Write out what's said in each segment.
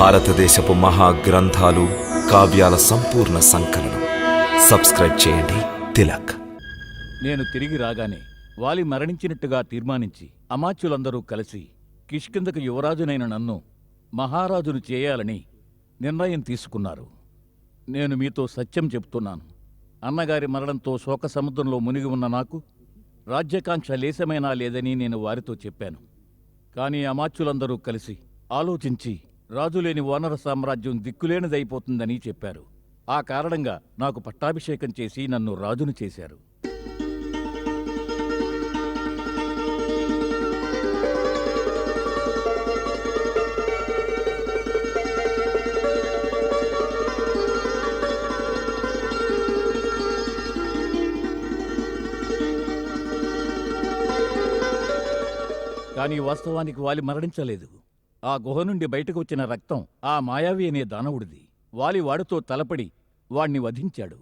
భారతదేశపు మహాగ్రంథాలు, కావ్యాల సంపూర్ణ సంకలనం. సబ్స్క్రైబ్ చేయండి తిలక్. నేను తిరిగి రాగానే వాలి మరణించినట్టుగా తీర్మానించి అమాత్యులందరూ కలిసి కిష్కిందకు యువరాజునైన నన్ను మహారాజును చేయాలని నిర్ణయం తీసుకున్నారు. నేను మీతో సత్యం చెప్తున్నాను. అన్నగారి మరణంతో శోక సముద్రంలో మునిగి ఉన్న నాకు రాజ్యకాంక్ష లేశమైనా లేదని నేను వారితో చెప్పాను. కానీ అమాత్యులందరూ కలిసి ఆలోచించి రాజులేని వానర సామ్రాజ్యం దిక్కులేనిదైపోతుందని చెప్పారు. ఆ కారణంగా నాకు పట్టాభిషేకం చేసి నన్ను రాజును చేశారు. కానీ వాస్తవానికి వాలి మరణించలేదు. ఆ గుహ నుండి బయటకు వచ్చిన రక్తం ఆ మాయావి అనే దానవుడిది. వాలి వాడితో తలపడి వాణ్ణి వధించాడు.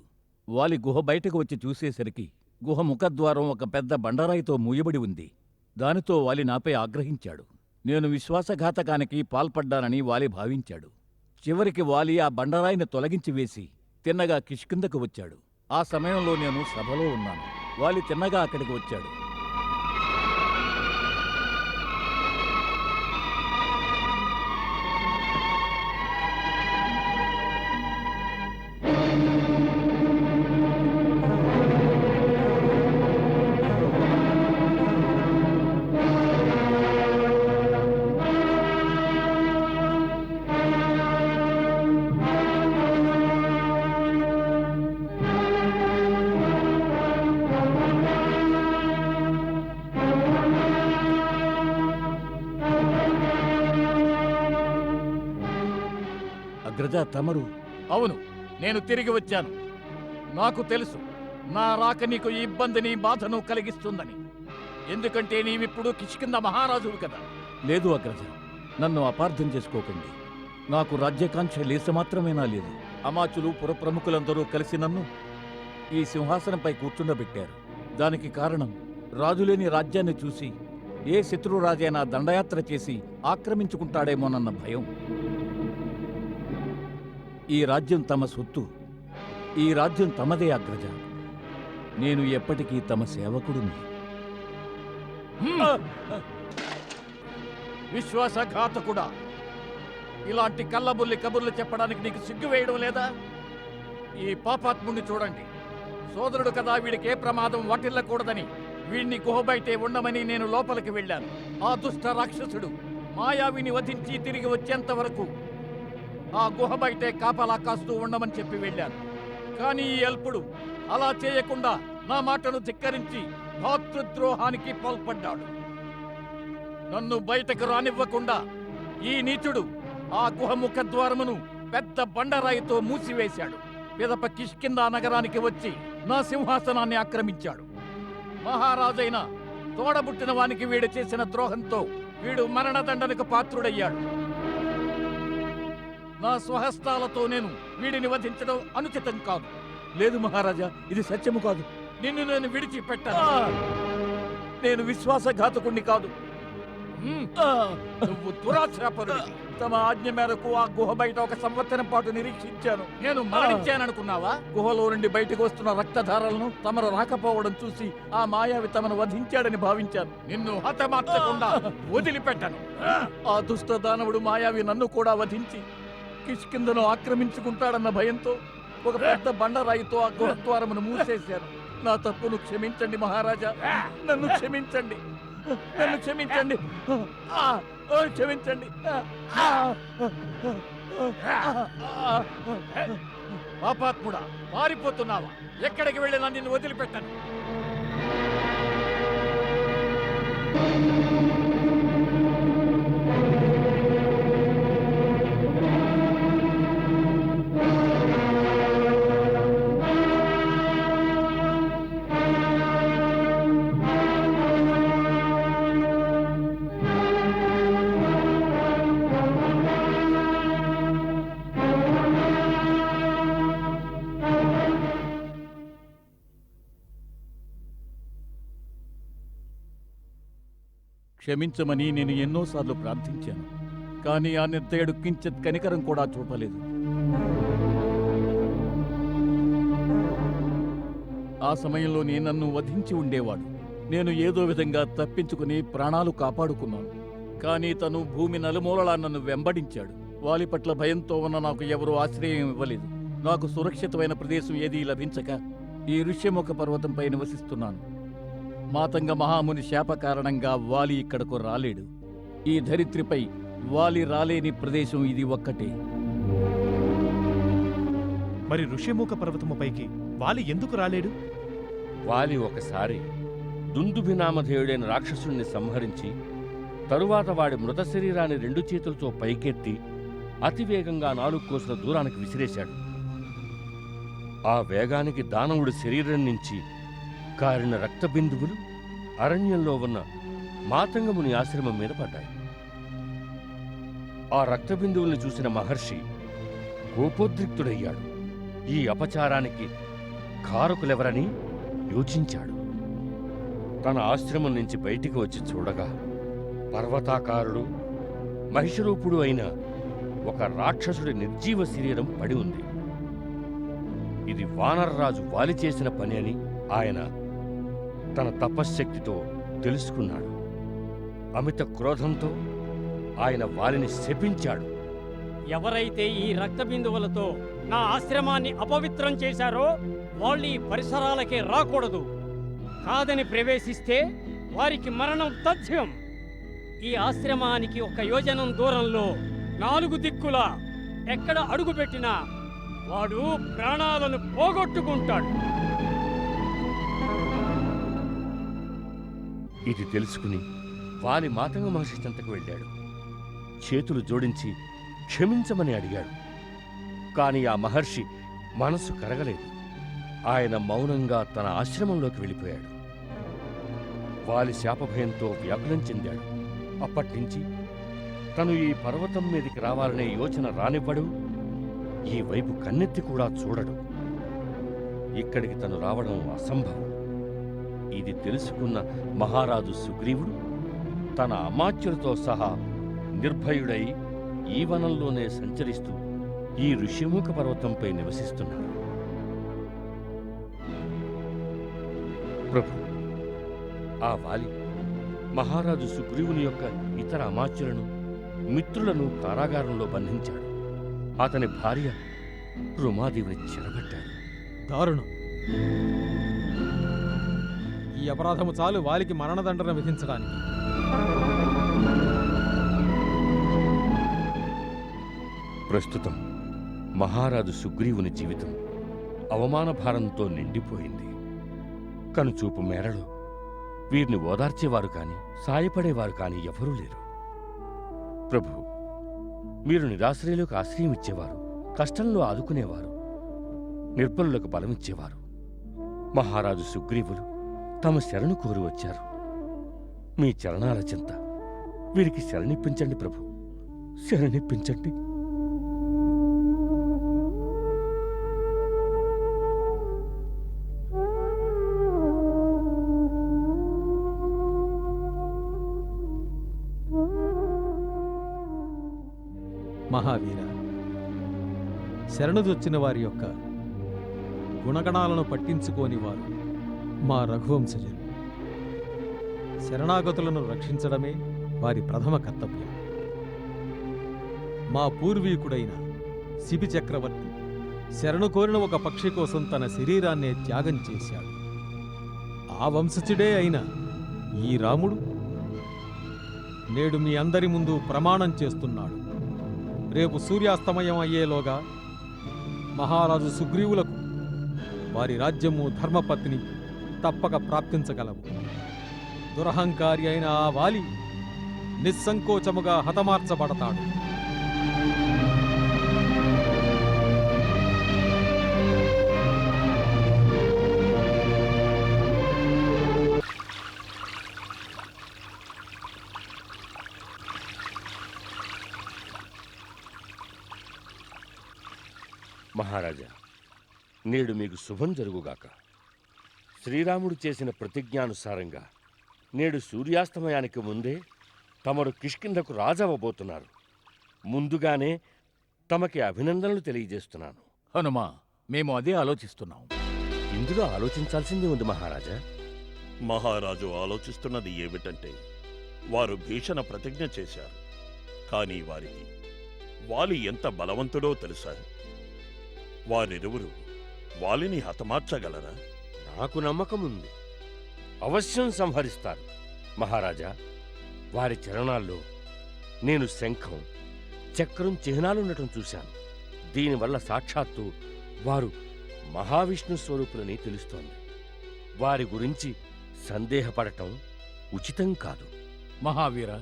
వాలి గుహ బయటకు వచ్చి చూసేసరికి గుహ ముఖద్వారం ఒక పెద్ద బండరాయితో మూయబడి ఉంది. దానితో వాలి నాపై ఆగ్రహించాడు. నేను విశ్వాసఘాతకానికి పాల్పడ్డానని వాలి భావించాడు. చివరికి వాలి ఆ బండరాయిని తొలగించి వేసి తిన్నగా కిష్కిందకు వచ్చాడు. ఆ సమయంలో నేను సభలో ఉన్నాను. వాలి తిన్నగా అక్కడికి వచ్చాడు. అగ్రజ, తమరు? అవును, నేను తిరిగి వచ్చాను. నాకు తెలుసు నా రాక నీకు ఈ ఇబ్బందిని బాధను కలిగిస్తుందని. ఎందుకంటే నీవిప్పుడు కిష్కింద మహారాజువు కదా. లేదు అగ్రజ, నన్ను అపార్థం చేసుకోకండి. నాకు రాజ్యకాంక్ష లేసమాత్రమేనా లేదు. అమాచులు పురప్రముఖులందరూ కలిసి నన్ను ఈ సింహాసనంపై కూర్చుండబెట్టారు. దానికి కారణం రాజులేని రాజ్యాన్ని చూసి ఏ శత్రురాజైనా దండయాత్ర చేసి ఆక్రమించుకుంటాడేమోనన్న భయం. ఈ రాజ్యం తమ సొత్తు. ఈ రాజ్యం తమదే అగ్రజ. నేను ఎప్పటికీ తమ సేవకుడిని. విశ్వాసఘాతకుడా, ఇలాంటి కళ్ళబుల్లి కబుర్లు చెప్పడానికి నీకు సిగ్గు వేయడం లేదా? ఈ పాపాత్ముణ్ణి చూడండి. సోదరుడు కదా, వీడికి ఏ ప్రమాదం వాటిల్లకూడదని వీడిని గుహ బయటే ఉండమని నేను లోపలికి వెళ్ళాను. ఆ దుష్ట రాక్షసుడు మాయావిని వధించి తిరిగి వచ్చేంత వరకు ఆ గుహ బయటే కాపలా కాస్తూ ఉండమని చెప్పి వెళ్ళాను. కానీ ఈ అల్పుడు అలా చేయకుండా నా మాటను ధిక్కరించి భాతృద్రోహానికి పాల్పడ్డాడు. నన్ను బయటకు రానివ్వకుండా ఈ నీచుడు ఆ గుహ ముఖద్వారమును పెద్ద బండరాయితో మూసివేశాడు. పిదప కిష్కింద నగరానికి వచ్చి నా సింహాసనాన్ని ఆక్రమించాడు. మహారాజైన తోడబుట్టిన వానికి వీడు చేసిన ద్రోహంతో వీడు మరణదండనకు పాత్రుడయ్యాడు. నా స్వహస్తాలతో నేను వీడిని వధించడం అనుచితం కాదు. లేదు మహారాజా, ఇది సత్యము కాదు. నిన్ను నేను విడిచిపెట్టాను. నేను విశ్వాసఘాతకుణ్ణి కాదు. నువ్వు దురాశ్రాపరుడివి. తమ ఆజ్ఞ మేరకు ఆ గుహ బయట 1 సంవత్సరం పాటు నిరీక్షించాను. నేను మరణించాననుకున్నావా? గుహలో నుండి బయటకు వస్తున్న రక్తధారలను తమరు రాకపోవడం చూసి ఆ మాయావి తమను వధించాడని భావించాను. నిన్ను హతమార్చకుండా వదిలిపెట్టాను. ఆ దుష్ట దానవుడు మాయావి నన్ను కూడా వధించి కిష్కిందను ఆక్రమించుకుంటాడన్న భయంతో ఒక పెద్ద బండరాయితో ఆ గుహద్వారమును మూసేశాను. నా తప్పును క్షమించండి మహారాజా. నన్ను క్షమించండి. నన్ను క్షమించండి. క్షమించండి. పాపాత్ముడా, పారిపోతున్నావా? ఎక్కడికి వెళ్ళినా నిన్ను వదిలిపెట్టాను. క్షమించమని నేను ఎన్నోసార్లు ప్రార్థించాను. కానీ ఆ నిర్దయుడు కించిత్ కనికరం కూడా చూపలేదు. ఆ సమయంలో నన్ను వధించి ఉండేవాడు. నేను ఏదో విధంగా తప్పించుకుని ప్రాణాలు కాపాడుకున్నాను. కానీ తను భూమి నలుమూలలా నన్ను వెంబడించాడు. వాలి పట్ల భయంతో ఉన్న నాకు ఎవరూ ఆశ్రయం ఇవ్వలేదు. నాకు సురక్షితమైన ప్రదేశం ఏదీ లభించక ఈ ఋష్యముఖ పర్వతంపై నివసిస్తున్నాను. మాతంగ మహాముని శాప కారణంగా వాలి ఇక్కడకు రాలేడు. ఈ ధరిత్రిపై వాలి రాలేని ప్రదేశం ఇది ఒక్కటే. మరి ఋష్యముఖ పర్వతము పైకి వాలి ఎందుకు రాలేడు? వాలి ఒకసారి దుందుభినామధేయుడైన రాక్షసుణ్ణి సంహరించి తరువాత వాడి మృత శరీరాన్ని 2 చేతులతో పైకెత్తి అతివేగంగా 4 కోసుల దూరానికి విసిరేశాడు. ఆ వేగానికి దానవుడి శరీరం నుంచి కారిన రక్తబిందువులు అరణ్యంలో ఉన్న మాతంగముని ఆశ్రమం మీద పడ్డాయి. ఆ రక్తబిందువుల్ని చూసిన మహర్షి కోపోద్రిక్తుడయ్యాడు. ఈ అపచారానికి కారకులెవరని యోచించాడు. తన ఆశ్రమం నుంచి బయటికి వచ్చి చూడగా పర్వతాకారుడు మహిషరూపుడు అయిన ఒక రాక్షసుడి నిర్జీవ శరీరం పడి ఉంది. ఇది వానరరాజు వాలి చేసిన పని అని ఆయన తన తపశ్శక్తితో తెలుసుకున్నాడు. అమిత క్రోధంతో ఆయన వాలిని శపించాడు. ఎవరైతే ఈ రక్తబిందువులతో నా ఆశ్రమాన్ని అపవిత్రం చేశారో వాళ్ళు ఈ పరిసరాలకే రాకూడదు. కాదని ప్రవేశిస్తే వారికి మరణం తథ్యం. ఈ ఆశ్రమానికి 1 యోజనం దూరంలో 4 దిక్కులా ఎక్కడ అడుగుపెట్టినా వాడు ప్రాణాలను పోగొట్టుకుంటాడు. ఇది తెలుసుకుని వాలి మాతంగ మహర్షి చెంతకు వెళ్ళాడు. చేతులు జోడించి క్షమించమని అడిగాడు. కాని ఆ మహర్షి మనసు కరగలేదు. ఆయన మౌనంగా తన ఆశ్రమంలోకి వెళ్ళిపోయాడు. వాలి శాపభయంతో వ్యాకులం చెందాడు. అప్పటినుంచి తను ఈ పర్వతం మీదికి రావాలనే యోచన రానివ్వడు. ఈ వైపు కన్నెత్తి కూడా చూడడు. ఇక్కడికి తను రావడం అసంభవం. ఇది తెలుసుకున్న మహారాజు సుగ్రీవుడు తన అమాత్యులతో సహా నిర్భయుడై ఈ వనంలోనే సంచరిస్తూ ఈ ఋష్యముఖ పర్వతంపై నివసిస్తున్నాడు. ప్రభు, ఆ వాలి మహారాజు సుగ్రీవుని యొక్క ఇతర అమాత్యులను మిత్రులను కారాగారంలో బంధించాడు. అతని భార్య రుమాదేవిని చెరబట్టాడు. దారుణం. ఈ అపరాధము చాలు వాలికి మరణదండన విధించడానికి. ప్రస్తుతం మహారాజు సుగ్రీవుని జీవితం అవమాన భారంతో నిండిపోయింది. కనుచూపు మేరలో వీరిని ఓదార్చేవారు కాని సాయపడేవారు కాని ఎవరూ లేరు. ప్రభు, మీరు నిరాశ్రయులకు ఆశ్రయం ఇచ్చేవారు, కష్టంలో ఆదుకునేవారు, నిర్బలులకు బలమిచ్చేవారు. మహారాజు సుగ్రీవులు తమ శరణు కోరి వచ్చారు. మీ చరణాల చింత వీరికి శరణిప్పించండి ప్రభు, శరణిప్పించండి. మహావీర, శరణుదొచ్చిన వారి యొక్క గుణగణాలను పట్టించుకోని వారు మా రఘువంశజులు. శరణాగతులను రక్షించడమే వారి ప్రథమ కర్తవ్యం. మా పూర్వీకుడైన శిబి చక్రవర్తి శరణు కోరిన ఒక పక్షి కోసం తన శరీరాన్నే త్యాగం చేశాడు. ఆ వంశజుడే అయిన ఈ రాముడు నేడు మీ అందరి ముందు ప్రమాణం చేస్తున్నాడు. రేపు సూర్యాస్తమయం అయ్యేలోగా మహారాజు సుగ్రీవులకు వారి రాజ్యము ధర్మపత్ని తప్పక ప్రాప్తించగలవు. దురహంకారి అయిన ఆ వాలి నిస్సంకోచముగా హతమార్చబడతాడు. మహారాజా, నేడు మీకు శుభం జరుగుగాక. శ్రీరాముడు చేసిన ప్రతిజ్ఞానుసారంగా నేడు సూర్యాస్తమయానికి ముందే తమరు కిష్కింధకు రాజవ్వబోతున్నారు. ముందుగానే తమకి అభినందనలు తెలియజేస్తున్నాను. హనుమా, మేము అదే ఆలోచిస్తున్నాం. ఇందులో ఆలోచించాల్సిందే ఉంది మహారాజా. మహారాజు ఆలోచిస్తున్నది ఏమిటంటే, వారు భీషణ ప్రతిజ్ఞ చేశారు. కానీ వారికి వాలి ఎంత బలవంతుడో తెలుసా? వారిరువురు వాలిని హతమార్చగలరా? నాకు నమ్మకముంది. అవశ్యం సంహరిస్తారు. మహారాజా, వారి చరణాల్లో నేను శంఖం, చక్రం చిహ్నాలుండటం చూశాను. దీనివల్ల సాక్షాత్తు వారు మహావిష్ణు స్వరూపులని తెలుస్తోంది. వారి గురించి సందేహపడటం ఉచితం కాదు. మహావీర,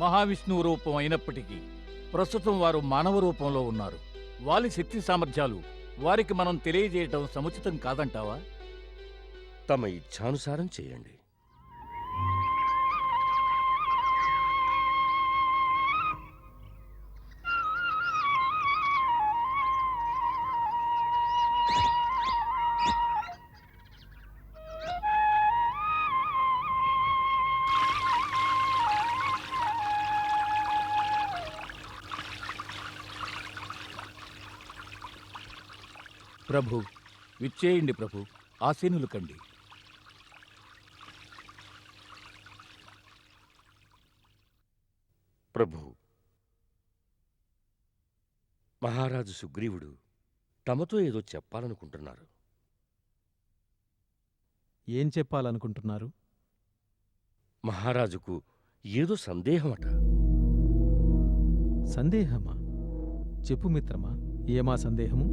మహావిష్ణువు రూపం అయినప్పటికీ ప్రస్తుతం వారు మానవ రూపంలో ఉన్నారు. వాలి శక్తి సామర్థ్యాలు వారికి మనం తెలియజేయటం సముచితం కాదంటావా? తమ ఇచ్ఛానుసారం చేయండి. ప్రభు, విచ్చేయండి ప్రభు, ఆసీనులు కండి. ప్రభు, మహారాజు సుగ్రీవుడు తమతో ఏదో చెప్పాలనుకుంటున్నారు. ఏం చెప్పాలనుకుంటున్నారు? మహారాజుకు ఏదో సందేహమట. సందేహమా? చెప్పు మిత్రమా, ఏమా సందేహము?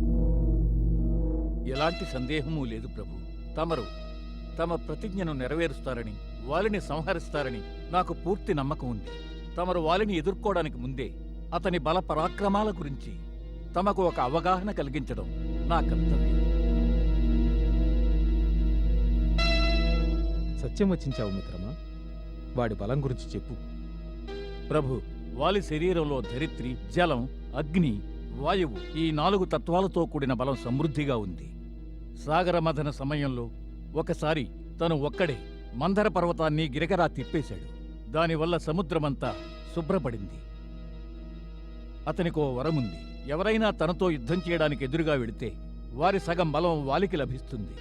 ఎలాంటి సందేహమూ లేదు ప్రభు. తమరు తమ ప్రతిజ్ఞను నెరవేరుస్తారని, వాలిని సంహరిస్తారని నాకు పూర్తి నమ్మకం ఉంది. తమరు వాలిని ఎదుర్కోవడానికి ముందే అతని బల పరాక్రమాల గురించి తమకు ఒక అవగాహన కలిగించడం నా కర్తవ్యం. సత్యం వచ్చించావు మిత్రమా. వాడి బలం గురించి చెప్పు. ప్రభు, వాలి శరీరంలో ధరిత్రి, జలం, అగ్ని, వాయువు ఈ 4 తత్వాలతో కూడిన బలం సమృద్ధిగా ఉంది. సాగర మథన సమయంలో ఒకసారి తను ఒక్కడే మందర పర్వతాన్ని గిరగరా తిప్పేశాడు. దానివల్ల సముద్రమంతా శుభ్రపడింది. అతనికో వరముంది. ఎవరైనా తనతో యుద్ధం చేయడానికి ఎదురుగా వెడితే వారి సగం బలం వాలికి లభిస్తుంది.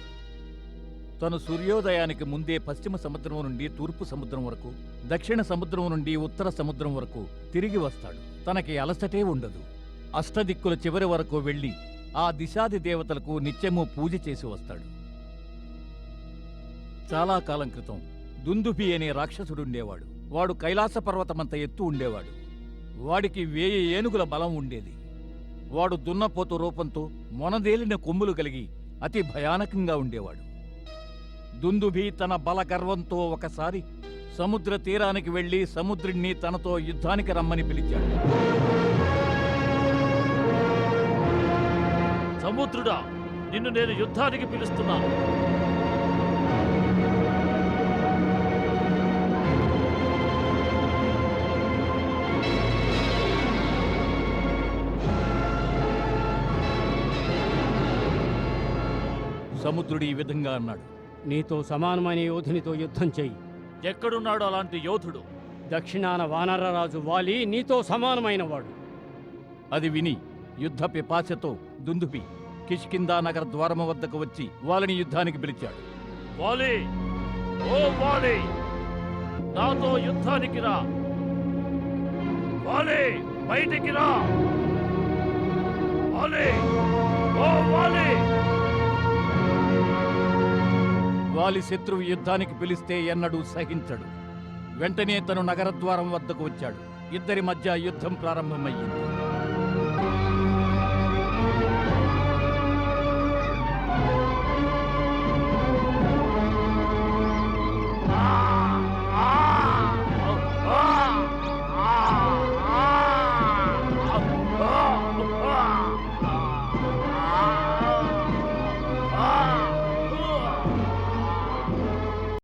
తను సూర్యోదయానికి ముందే పశ్చిమ సముద్రం నుండి తూర్పు సముద్రం వరకు, దక్షిణ సముద్రం నుండి ఉత్తర సముద్రం వరకు తిరిగి వస్తాడు. తనకి అలసటే ఉండదు. అష్టదిక్కుల చివరి వరకు వెళ్లి ఆ దిశాది దేవతలకు నిత్యము పూజ చేసి వస్తాడు. చాలా కాలం క్రితం దుందుభి అనే రాక్షసుడుండేవాడు. వాడు కైలాస పర్వతమంత ఎత్తు ఉండేవాడు. వాడికి 1000 ఏనుగుల బలం ఉండేది. వాడు దున్నపోతు రూపంతో మొనదేలిన కొమ్ములు కలిగి అతి భయానకంగా ఉండేవాడు. దుందుభి తన బల గర్వంతో ఒకసారి సముద్ర తీరానికి వెళ్లి సముద్రుణ్ణి తనతో యుద్ధానికి రమ్మని పిలిచాడు. సముద్రుడా, నిన్ను నేను యుద్ధానికి పిలుస్తున్నాను. సముద్రుడు ఈ విధంగా అన్నాడు. నీతో సమానమైన యోధునితో యుద్ధం చెయ్యి. ఎక్కడున్నాడు అలాంటి యోధుడు? దక్షిణాన వానరరాజు వాలి నీతో సమానమైన వాడు. అది విని యుద్ధ పిపాసతో దుందుభి కిష్కిందా నగర ద్వారము వద్దకు వచ్చి వాలిని యుద్ధానికి పిలిచాడు. వాలి, ఓ వాలి, నాతో యుద్ధానికి రా. వాలి, బయటికి రా. వాలి, ఓ వాలి. వాలి శత్రువు యుద్ధానికి పిలిస్తే ఎన్నడూ సహించడు. వెంటనే తను నగరద్వారం వద్దకు వచ్చాడు. ఇద్దరి మధ్య యుద్ధం ప్రారంభమయ్యింది.